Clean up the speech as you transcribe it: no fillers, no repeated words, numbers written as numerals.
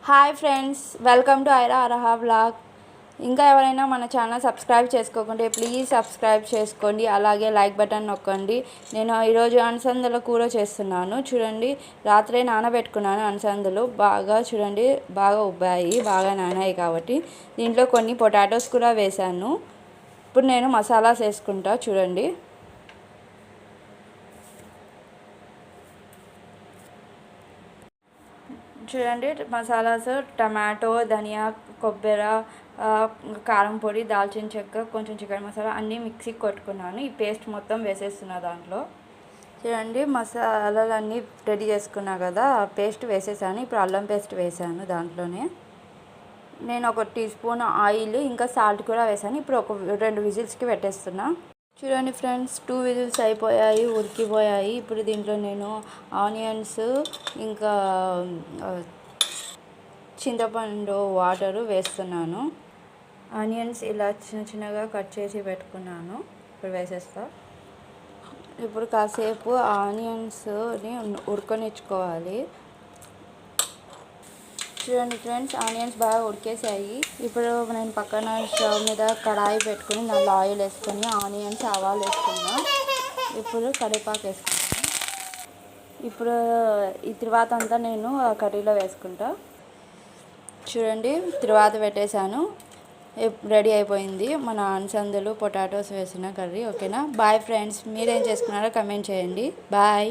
Hi friends, welcome to Aira Araha vlog. ఇంకా ఎవరైనా మన ఛానల్ సబ్స్క్రైబ్ చేసుకోకుంటే ప్లీజ్ సబ్స్క్రైబ్ చేసుకోండి. అలాగే లైక్ బటన్ నొక్కండి. నేను ఈరోజు అలసందల కూర చేస్తున్నాను. చూడండి, రాత్రే నానబెట్టుకున్నాను. అలసందలు బాగా చూడండి, బాగా ఉబ్బాయి, బాగా నానాయి. కాబట్టి దీంట్లో కొన్ని పొటాటోస్ కూడా వేశాను. ఇప్పుడు నేను మసాలాస్ వేసుకుంటా. చూడండి, మసాలాస్ టమాటో, ధనియా, కొబ్బరి, కారం పొడి, దాల్చిన చెక్క, కొంచెం చికెన్ మసాలా అన్నీ మిక్సీకి కొట్టుకున్నాను. ఈ పేస్ట్ మొత్తం వేసేస్తున్నా దాంట్లో. చూడండి, మసాలాలన్నీ రెడీ చేసుకున్నా కదా, పేస్ట్ వేసేసాను. ఇప్పుడు అల్లం పేస్ట్ వేసాను దాంట్లోనే. నేను 1 టీ స్పూన్ ఆయిల్ ఇంకా సాల్ట్ కూడా వేసాను. ఇప్పుడు 2 విజిల్స్కి పెట్టేస్తున్నా. చూడండి ఫ్రెండ్స్, 2 విజిల్స్ అయిపోయాయి, ఉడికిపోయాయి. ఇప్పుడు దీంట్లో నేను ఆనియన్స్ ఇంకా చింతపండు వాటరు వేస్తున్నాను. ఆనియన్స్ ఇలా చిన్నగా కట్ చేసి పెట్టుకున్నాను. ఇప్పుడు వేసేస్తా. ఇప్పుడు కాసేపు ఆనియన్స్ని ఉడకనిచ్చుకోవాలి. చూడండి ఫ్రెండ్స్, ఆనియన్స్ బాగా ఉడికేసాయి. ఇప్పుడు నేను పక్కన స్టవ్ మీద కడాయి పెట్టుకుని దాంట్లో ఆయిల్ వేసుకొని ఆనియన్స్, ఆవాలు వేసుకున్నా. ఇప్పుడు కరివేపాకు వేసుకుంటాను. ఇప్పుడు ఈ తర్వాత అంతా నేను కర్రీలో వేసుకుంటా. చూడండి, తర్వాత పెట్టేశాను. రెడీ అయిపోయింది మన అలసందలు పొటాటోస్ వేసిన కర్రీ. ఓకేనా? బాయ్ ఫ్రెండ్స్, మీరేం చేసుకున్నారో కమెంట్ చేయండి. బాయ్.